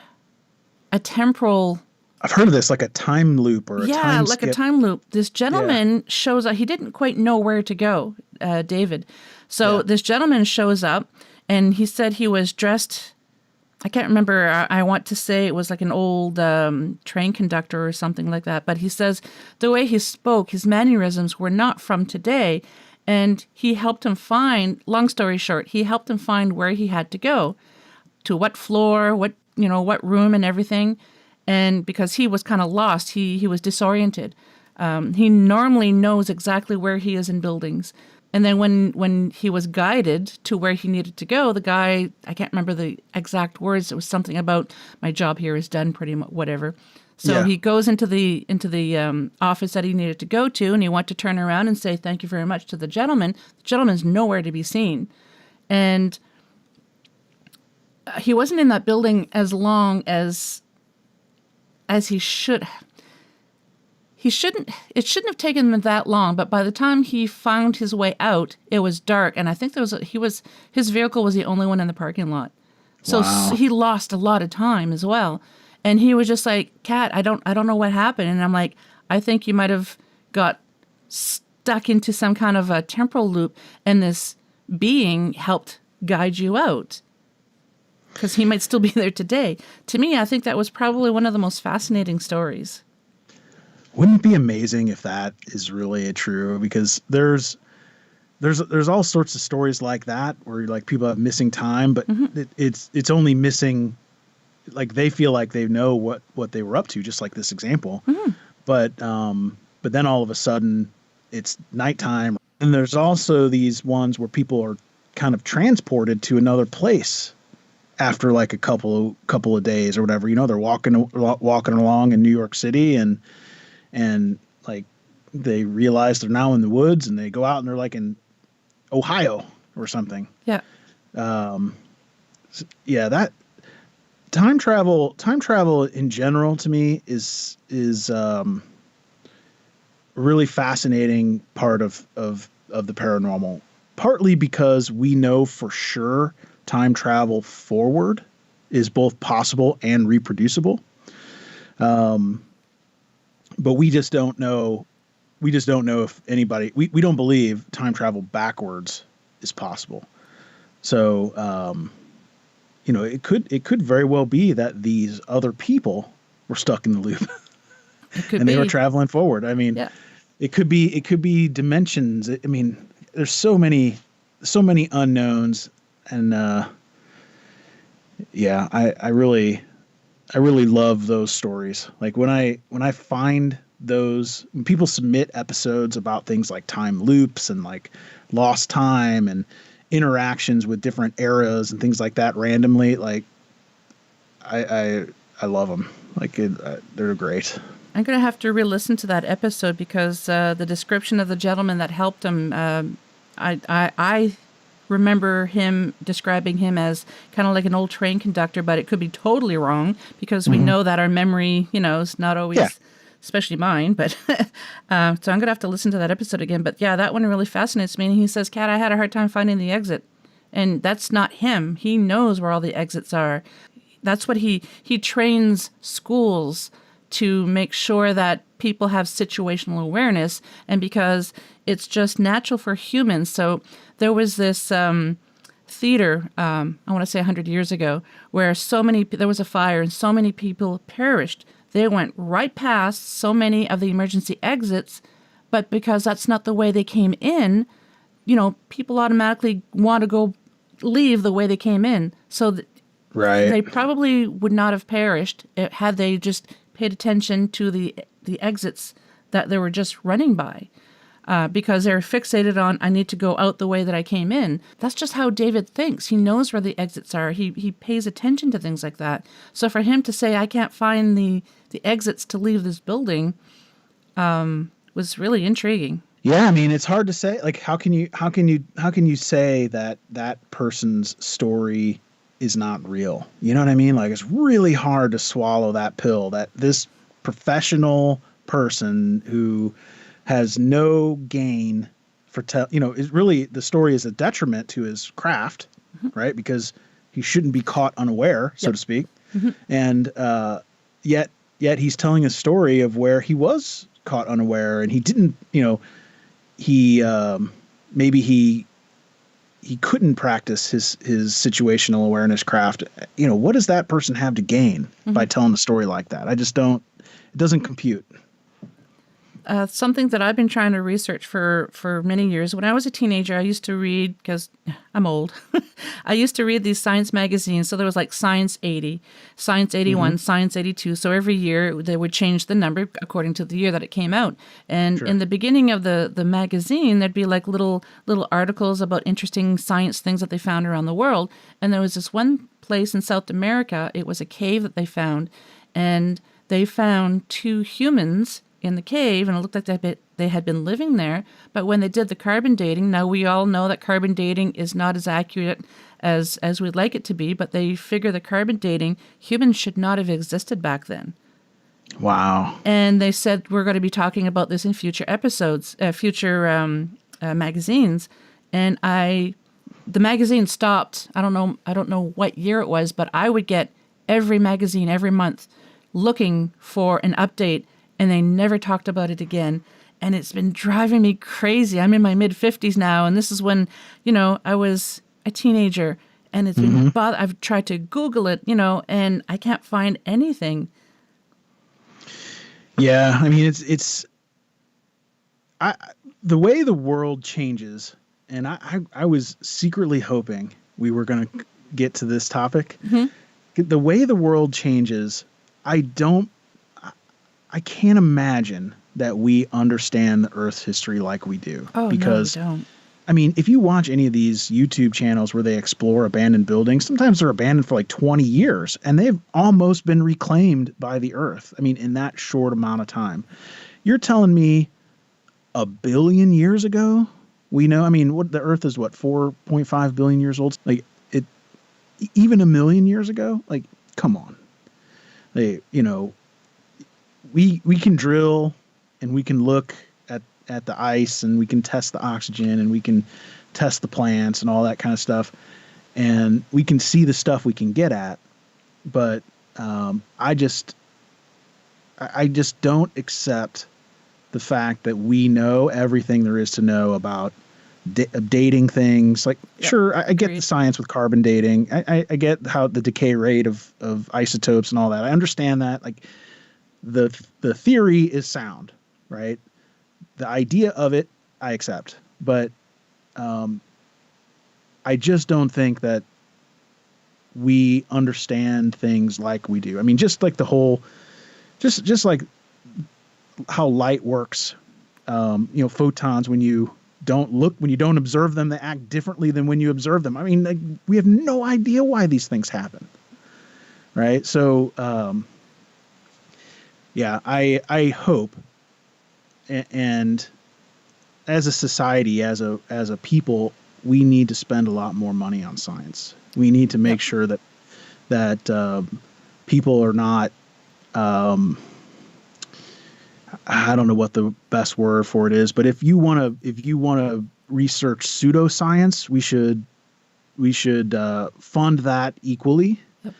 a temporal... I've heard of this, like a time loop or a time skip. A time loop. This gentleman shows up. He didn't quite know where to go, David. So this gentleman shows up, and he said he was dressed... I can't remember. I want to say it was like an old train conductor or something like that. But he says the way he spoke, his mannerisms were not from today. And he helped him find, long story short, he helped him find where he had to go, to what floor, what room and everything. And because he was kind of lost, he was disoriented. He normally knows exactly where he is in buildings. And then when he was guided to where he needed to go, the guy, I can't remember the exact words, it was something about, my job here is done, pretty much, whatever. So Yeah. he goes into the office that he needed to go to, and he went to turn around and say thank you very much to the gentleman. The gentleman's nowhere to be seen, and he wasn't in that building as long as he should. It shouldn't have taken him that long, but by the time he found his way out, it was dark, and I think his vehicle was the only one in the parking lot. So Wow. he lost a lot of time as well. And he was just like, Kat, I don't know what happened. And I'm like, I think you might have got stuck into some kind of a temporal loop, and this being helped guide you out. Because he might still be there today. To me, I think that was probably one of the most fascinating stories. Wouldn't it be amazing if that is really true? Because there's all sorts of stories like that where like people have missing time, but it's only missing, like they feel like they know what they were up to, just like this example. But then all of a sudden it's nighttime, and there's also these ones where people are kind of transported to another place after like a couple of days or whatever. You know, they're walking along in New York City, and like they realize they're now in the woods, and they go out and they're like in Ohio or something. Yeah. Yeah, that time travel in general to me is a really fascinating part of the paranormal, partly because we know for sure time travel forward is both possible and reproducible. But we just don't know if anybody, we don't believe time travel backwards is possible. So, it could very well be that these other people were stuck in the loop and they were traveling forward. I mean, yeah. it could be dimensions. I mean, there's so many unknowns, and I really love those stories. Like when I find those, when people submit episodes about things like time loops and like lost time and interactions with different eras and things like that randomly, like I love them. Like they're great. I'm going to have to re-listen to that episode because the description of the gentleman that helped him, I remember him describing him as kind of like an old train conductor, but it could be totally wrong because we know that our memory, is not always, especially mine. But so I'm going to have to listen to that episode again. But yeah, that one really fascinates me. And he says, Kat, I had a hard time finding the exit. And that's not him. He knows where all the exits are. That's what he trains schools to make sure that people have situational awareness, and because it's just natural for humans. So there was this theater, I want to say 100 years ago, where there was a fire and so many people perished. They went right past so many of the emergency exits, but because that's not the way they came in, people automatically want to go leave the way they came in. So Right. they probably would not have perished had they just paid attention to the exits that they were just running by, because they're fixated on, I need to go out the way that I came in. That's just how David thinks. He knows where the exits are. He pays attention to things like that. So for him to say, I can't find the exits to leave this building, was really intriguing. Yeah, I mean, it's hard to say. Like, how can you say that person's story is not real? You know what I mean? Like, it's really hard to swallow that pill that this professional person who has no gain for is really, the story is a detriment to his craft, right? Because he shouldn't be caught unaware, so to speak. And yet he's telling a story of where he was caught unaware, and he didn't, maybe he couldn't practice his situational awareness craft. What does that person have to gain by telling a story like that? It doesn't compute. Something that I've been trying to research for many years. When I was a teenager, I used to read, because I'm old, I used to read these science magazines. So there was like Science 80, Science 81, Science 82. So every year they would change the number according to the year that it came out. And in the beginning of the magazine, there'd be like little articles about interesting science things that they found around the world. And there was this one place in South America, it was a cave that they found. And they found 2 humans in the cave, and it looked like they had been living there. But when they did the carbon dating, now we all know that carbon dating is not as accurate as we'd like it to be, but they figure the carbon dating, humans should not have existed back then. Wow. And they said we're going to be talking about this in future episodes, future magazines. And the magazine stopped. I don't know what year it was, but I would get every magazine every month looking for an update, and they never talked about it again. And it's been driving me crazy. I'm in my mid-50s now, and this is when, I was a teenager, and it's been I've tried to Google it, and I can't find anything. Yeah, I mean, it's the way the world changes, and I was secretly hoping we were going to get to this topic. Mm-hmm. The way the world changes, I can't imagine that we understand the Earth's history like we do. Oh, because, no, we don't. I mean, if you watch any of these YouTube channels where they explore abandoned buildings, sometimes they're abandoned for like 20 years, and they've almost been reclaimed by the Earth. I mean, in that short amount of time. You're telling me 1 billion years ago, we know, I mean, the Earth is 4.5 billion years old? Like, even 1 million years ago? Like, come on. We can drill and we can look at the ice, and we can test the oxygen, and we can test the plants and all that kind of stuff. And we can see the stuff we can get at. But I just don't accept the fact that we know everything there is to know about dating things. Like, yep. Sure, I get the science with carbon dating. I get how the decay rate of isotopes and all that. I understand that. Like, the theory is sound, right? The idea of it, I accept. But I just don't think that we understand things like we do. I mean, just like the whole, just like how light works. Photons, when you don't observe them, they act differently than when you observe them. I mean, like, we have no idea why these things happen, right? So, I hope, and as a society, as a people, we need to spend a lot more money on science. We need to make sure that people are not. I don't know what the best word for it is, but if you want to research pseudoscience, we should fund that equally. Yep.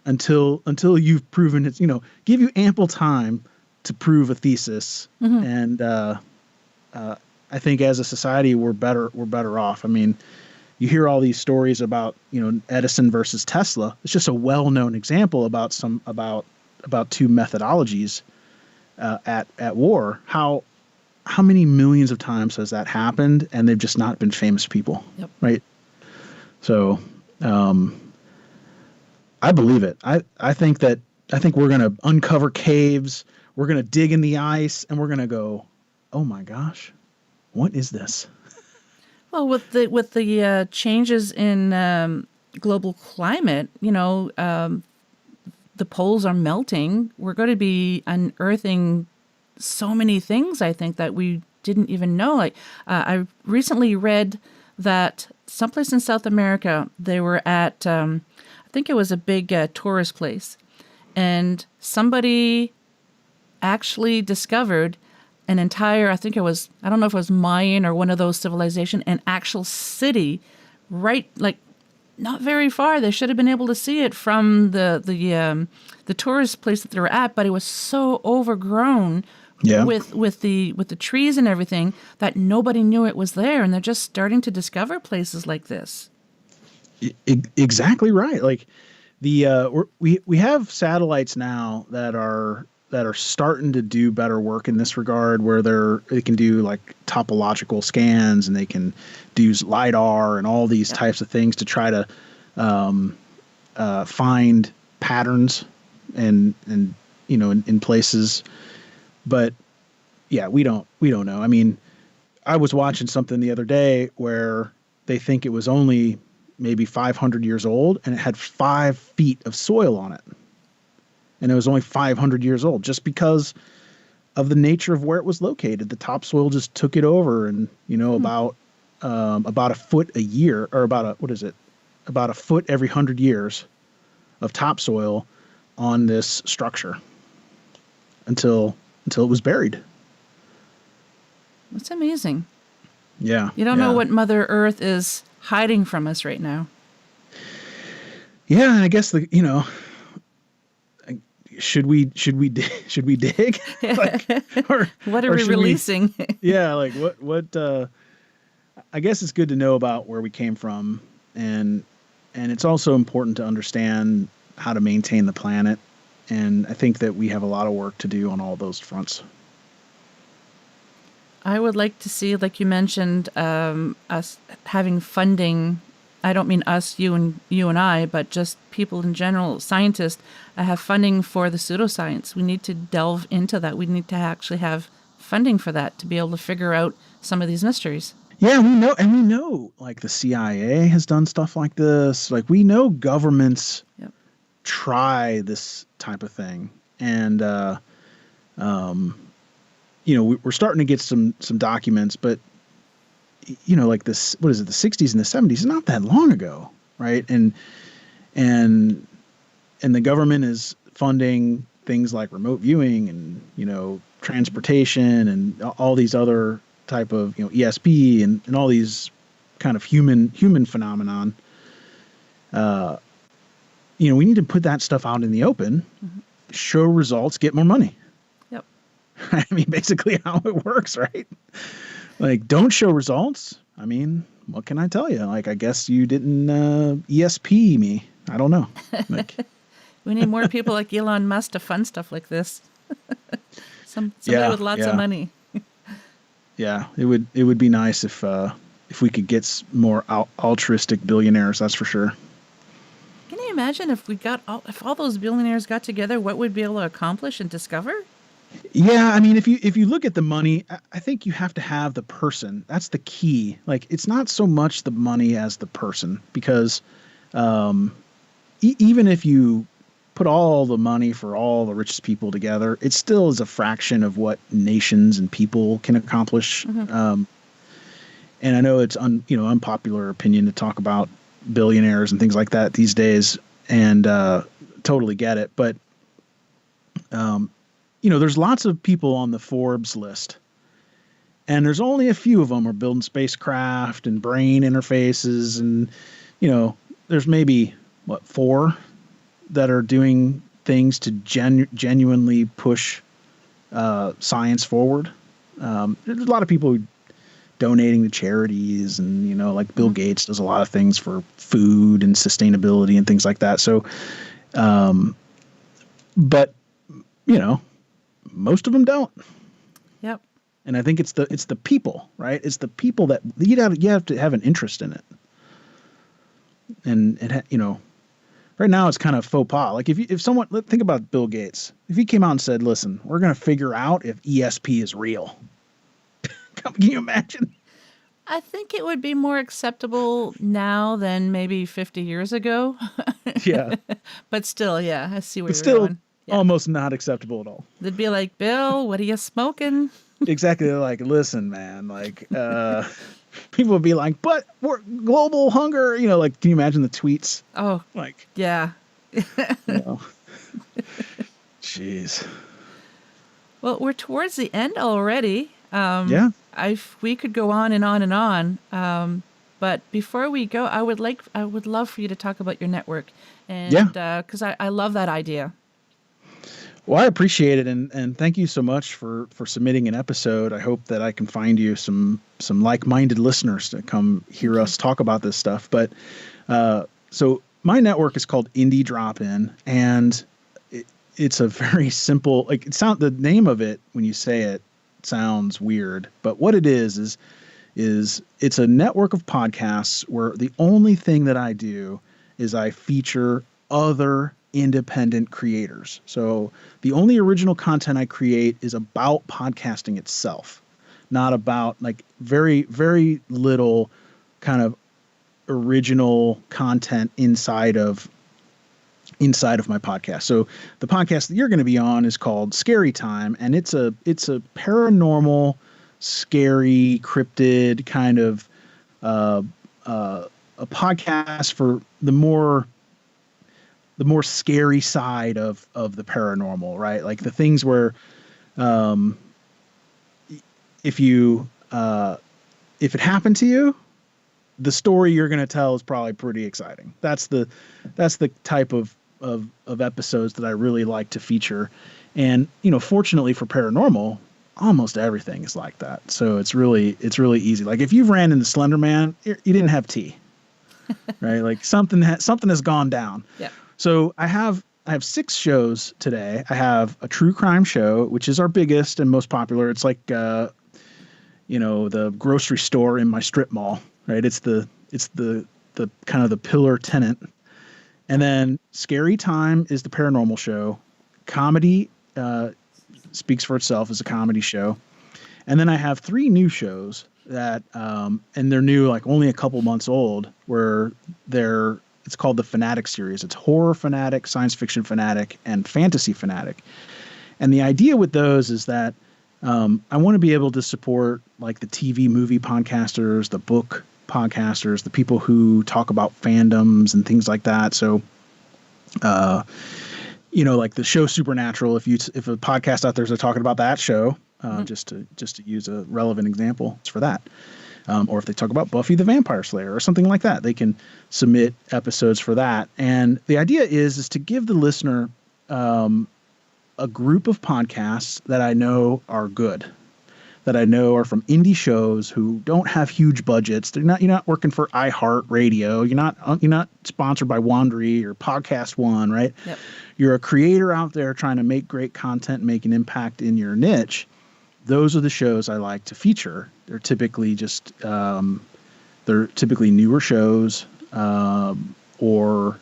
until you've proven it. Give you ample time to prove a thesis, and I think as a society we're better off. I mean, you hear all these stories about Edison versus Tesla. It's just a well-known example about two methodologies at war. How many millions of times has that happened, and they've just not been famous people, yep. Right? So I believe it. I think we're going to uncover caves. We're going to dig in the ice, and we're going to go, oh my gosh, what is this? Well, with the changes in global climate, the poles are melting. We're going to be unearthing so many things, I think, that we didn't even know. Like, I recently read that someplace in South America, they were at, I think it was a big tourist place, and somebody actually discovered an entire, I don't know if it was Mayan or one of those civilization, an actual city right, like, not very far. They should have been able to see it from the tourist place that they were at, but it was so overgrown with the trees and everything that nobody knew it was there, and they're just starting to discover places like this. Exactly right. Like we have satellites now that are starting to do better work in this regard, where they can do like topological scans, and they can do LiDAR and all these types of things to try to find patterns and in places. But yeah, we don't know. I mean, I was watching something the other day where they think it was only maybe 500 years old, and it had 5 feet of soil on it. and it was only 500 years old, just because of the nature of where it was located. The topsoil just took it over, and about a foot a year, or about a foot every 100 years of topsoil on this structure until it was buried. That's amazing. Yeah. You don't know what Mother Earth is hiding from us right now. Yeah, I guess should we dig? Like, or what are we releasing? Yeah, like what I guess it's good to know about where we came from, and it's also important to understand how to maintain the planet, and I think that we have a lot of work to do on all those fronts. I would like to see, like you mentioned, us having funding. I don't mean us, you and I, but just people in general, scientists, have funding for the pseudoscience. We need to delve into that. We need to actually have funding for that to be able to figure out some of these mysteries. Yeah, we know, like the CIA has done stuff like this. Like, we know governments try this type of thing, and we're starting to get some documents, but like this, what is it, the 60s and the 70s, not that long ago, right? And the government is funding things like remote viewing and transportation and all these other type of ESP and all these kind of human phenomenon. We need to put that stuff out in the open, show results, get more money. Yep. I mean, basically how it works, right? Like, don't show results. I mean, what can I tell you? Like, I guess you didn't ESP me. I don't know. Like, we need more people like Elon Musk to fund stuff like this. Somebody with lots of money. Yeah, it would be nice if we could get more altruistic billionaires. That's for sure. Can you imagine if all those billionaires got together, what we'd be able to accomplish and discover? Yeah, I mean, if you look at the money, I think you have to have the person. That's the key. Like, it's not so much the money as the person, because even if you put all the money for all the richest people together, it still is a fraction of what nations and people can accomplish. And I know it's unpopular opinion to talk about billionaires and things like that these days, and totally get it. But there's lots of people on the Forbes list, and there's only a few of them are building spacecraft and brain interfaces, and there's maybe 4 that are doing things to genuinely push science forward. There's a lot of people donating to charities, and like Bill Gates does a lot of things for food and sustainability and things like that. So, but most of them don't. Yep. And I think it's the people, right? It's the people that you have to have an interest in it. And right now it's kind of faux pas. Like, if someone, think about Bill Gates. If he came out and said, "Listen, we're going to figure out if ESP is real," can you imagine? I think it would be more acceptable now than maybe 50 years ago. Yeah. But still, yeah, I see where you're going. Yeah. Almost not acceptable at all. They'd be like, "Bill, what are you smoking?" Exactly. They're like, "Listen, man, like, people would be like, but we're global hunger." Like, can you imagine the tweets? Oh, like, yeah. Jeez. Well, we're towards the end already. Yeah. We could go on and on and on. But before we go, I would love for you to talk about your network, and because I love that idea. Well, I appreciate it, and thank you so much for submitting an episode. I hope that I can find you some like-minded listeners to come hear us talk about this stuff. But so my network is called Indie Drop-In, and it's a very simple, like, the name of it, when you say it, sounds weird, but what it is it's a network of podcasts where the only thing that I do is I feature other independent creators. So the only original content I create is about podcasting itself, not about, like, very, very little kind of original content inside of inside of my podcast. So the podcast that you're going to be on is called Scary Time, and it's a paranormal, scary, cryptid kind of a podcast for the more scary side of the paranormal, right? Like the things where if it happened to you, the story you're going to tell is probably pretty exciting. That's the type of episodes that I really like to feature. And, fortunately for paranormal, almost everything is like that. So it's really easy. Like if you've ran into Slender Man, you didn't have tea, right? Like something has gone down. Yeah. So I have 6 shows today. I have a true crime show, which is our biggest and most popular. It's like, the grocery store in my strip mall, right? It's the kind of the pillar tenant. And then Scary Time is the paranormal show. Comedy speaks for itself as a comedy show. And then I have 3 new shows that, and they're new, like only a couple months old, where it's called the Fanatic series. It's Horror Fanatic, Science Fiction Fanatic, and Fantasy Fanatic. And the idea with those is that I want to be able to support like the TV movie podcasters, the book podcasters, the people who talk about fandoms and things like that. So, like the show Supernatural, if a podcast out there is talking about that show, just to use a relevant example, it's for that. Or if they talk about Buffy the Vampire Slayer or something like that, they can submit episodes for that. And the idea is to give the listener a group of podcasts that I know are good, that I know are from indie shows who don't have huge budgets. You're not working for iHeartRadio. You're not sponsored by Wondery or Podcast One, right? Yep. You're a creator out there trying to make great content, make an impact in your niche. Those are the shows I like to feature. They're typically newer shows, or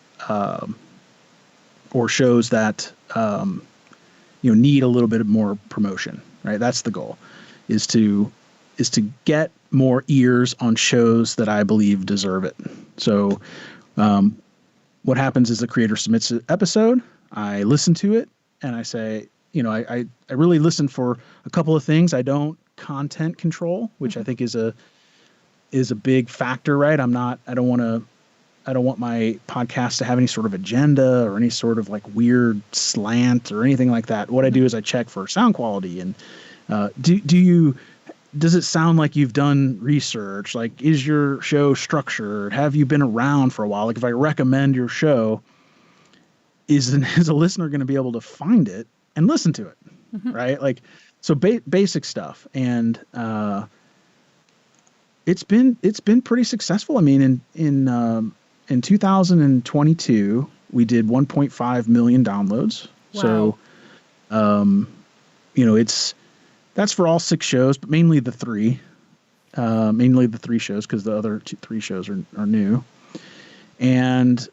shows that need a little bit more promotion, right? That's the goal, is to get more ears on shows that I believe deserve it. So what happens is the creator submits an episode, I listen to it, and I say, I really listen for a couple of things. I don't content control, which I think is a big factor, right? I don't want my podcast to have any sort of agenda or any sort of like weird slant or anything like that. What I do is I check for sound quality and does it sound like you've done research? Like, is your show structured? Have you been around for a while? Like if I recommend your show, is a listener going to be able to find it and listen to it, right? Like, so basic stuff. And it's been pretty successful. I mean, in 2022, we did 1.5 million downloads. Wow. So, that's for all 6 shows, but mainly the 3 shows, because the other 3 shows are new. And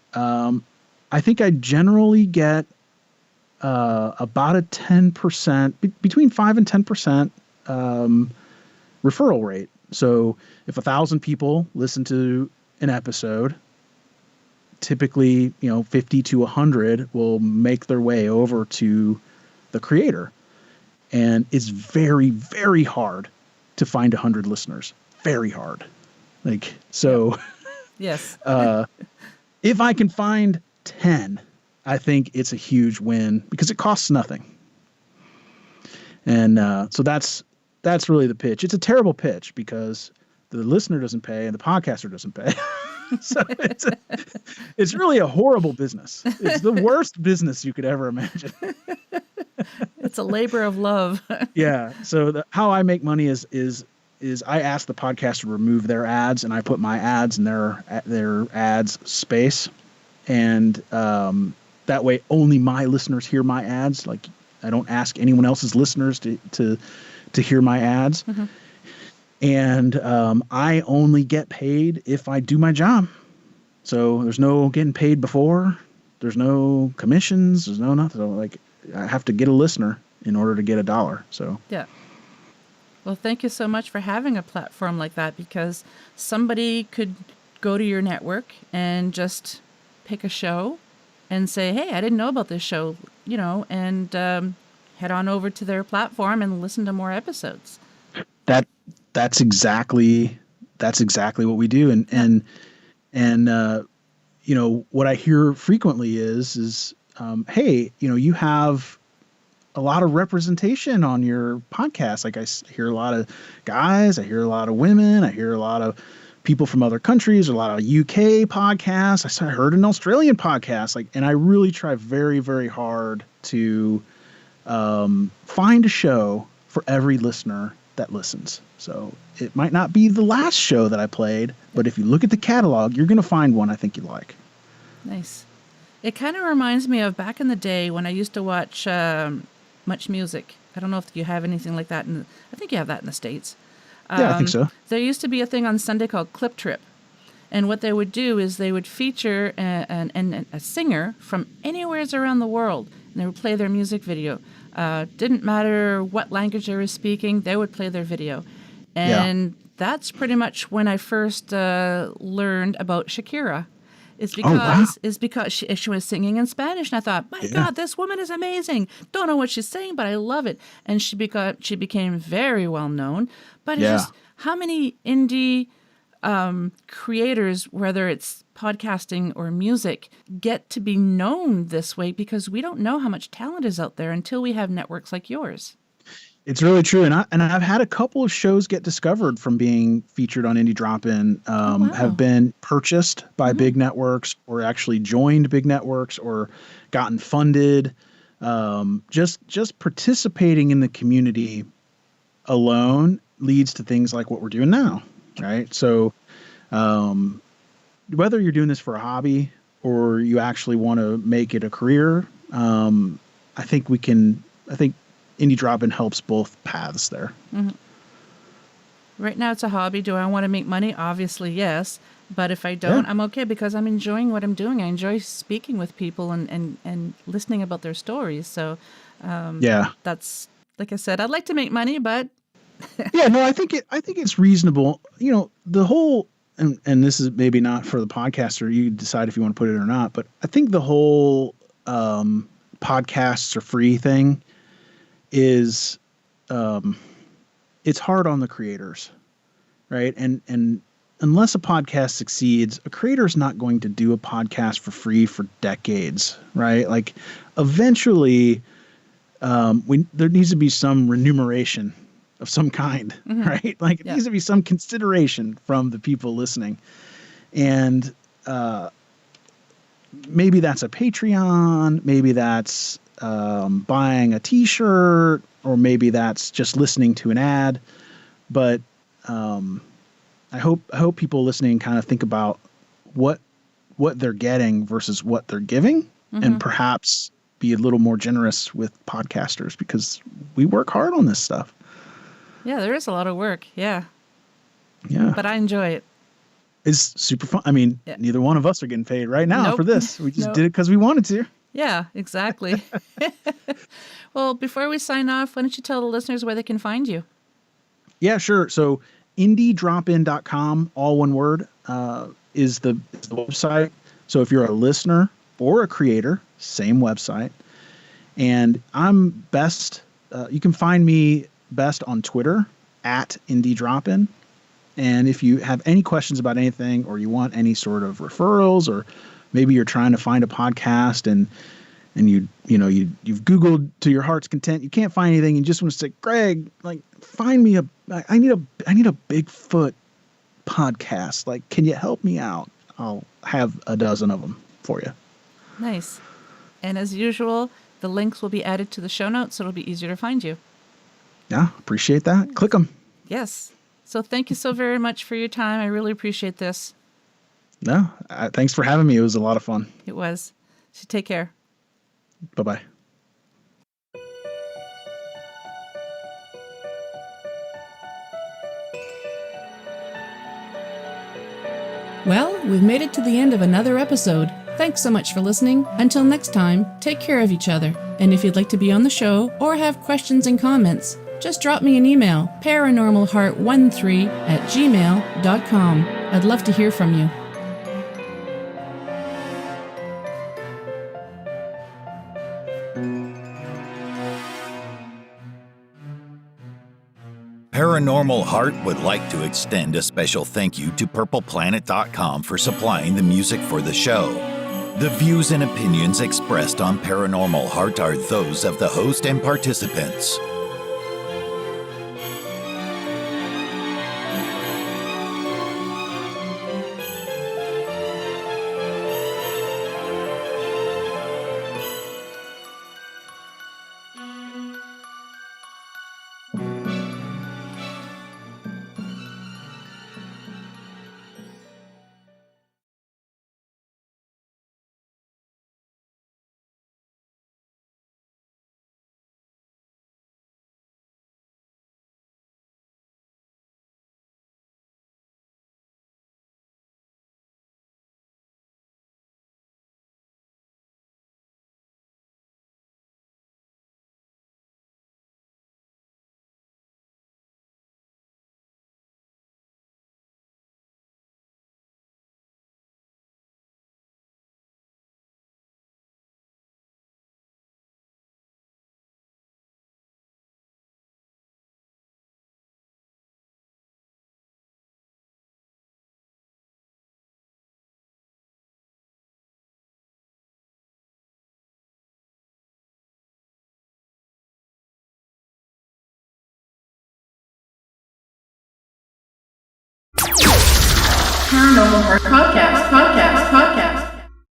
I think I generally get about a 10%, between 5 and 10% referral rate. So if 1,000 people listen to an episode, typically 50 to 100 will make their way over to the creator. And it's very, very hard to find 100 listeners. Very hard. Like, so Yes. if I can find 10, I think it's a huge win because it costs nothing. And so that's really the pitch. It's a terrible pitch because the listener doesn't pay and the podcaster doesn't pay. So it's really a horrible business. It's the worst business you could ever imagine. It's a labor of love. Yeah. So how I make money is I ask the podcaster to remove their ads, and I put my ads in their ads space, and that way only my listeners hear my ads. Like I don't ask anyone else's listeners to hear my ads. Mm-hmm. And I only get paid if I do my job. So there's no getting paid before. There's no commissions. There's no nothing. So like I have to get a listener in order to get $1. So yeah. Well, thank you so much for having a platform like that, because somebody could go to your network and just pick a show and say, hey, I didn't know about this show, and head on over to their platform and listen to more episodes. That's exactly what we do. And what I hear frequently is hey, you have a lot of representation on your podcast. Like I hear a lot of guys, I hear a lot of women, I hear a lot of people from other countries, a lot of UK podcasts. I heard an Australian podcast, and I really try very, very hard to find a show for every listener that listens. So it might not be the last show that I played, but if you look at the catalog, you're going to find one I think you like. Nice. It kind of reminds me of back in the day when I used to watch Much Music. I don't know if you have anything like that. I think you have that in the States. Yeah, I think so. There used to be a thing on Sunday called Clip Trip. And what they would do is they would feature a singer from anywhere around the world, and they would play their music video. Didn't matter what language they were speaking, they would play their video. And that's pretty much when I first learned about Shakira. Is because she was singing in Spanish, and I thought, my God, this woman is amazing. Don't know what she's saying, but I love it. And she became very well known. But it's just how many indie creators, whether it's podcasting or music, get to be known this way, because we don't know how much talent is out there until we have networks like yours. It's really true. And I've had a couple of shows get discovered from being featured on Indie Drop-In, have been purchased by big networks, or actually joined big networks, or gotten funded. Just participating in the community alone leads to things like what we're doing now, right? So whether you're doing this for a hobby or you actually want to make it a career, I think Indie Drop-In helps both paths there. Mm-hmm. Right now it's a hobby. Do I want to make money? Obviously, yes. But if I don't, I'm okay, because I'm enjoying what I'm doing. I enjoy speaking with people and listening about their stories. So that's, like I said, I'd like to make money, but I think it's reasonable. The whole, and this is maybe not for the podcaster, you decide if you want to put it or not, but I think the whole podcasts are free thing is it's hard on the creators, right? And unless a podcast succeeds, a creator is not going to do a podcast for free for decades, right? Like eventually there needs to be some remuneration of some kind, right? Like it needs to be some consideration from the people listening. And maybe that's a Patreon, maybe that's buying a t-shirt, or maybe that's just listening to an ad. But I hope people listening kind of think about what they're getting versus what they're giving, and perhaps be a little more generous with podcasters, because we work hard on this stuff. Yeah, there is a lot of work. Yeah. But I enjoy it. It's super fun. I mean, neither one of us are getting paid right now for this. We just did it because we wanted to. Yeah, exactly. Well, before we sign off, why don't you tell the listeners where they can find you? Yeah, sure. So indiedropin.com, all one word, is the website. So if you're a listener or a creator, same website. And I'm best, you can find me best on Twitter at indiedropin. And if you have any questions about anything, or you want any sort of referrals, or maybe you're trying to find a podcast and you've Googled to your heart's content, you can't find anything, you just want to say, Greg, like, find me I need a Bigfoot podcast. Like, can you help me out? I'll have a dozen of them for you. Nice. And as usual, the links will be added to the show notes, so it'll be easier to find you. Yeah, appreciate that. Click them. Yes. So thank you so very much for your time. I really appreciate this. No, thanks for having me. It was a lot of fun. It was. So take care. Bye-bye. Well, we've made it to the end of another episode. Thanks so much for listening. Until next time, take care of each other. And if you'd like to be on the show or have questions and comments, just drop me an email, paranormalheart13@gmail.com. I'd love to hear from you. Paranormal Heart would like to extend a special thank you to PurplePlanet.com for supplying the music for the show. The views and opinions expressed on Paranormal Heart are those of the host and participants. Paranormal Heart Podcast.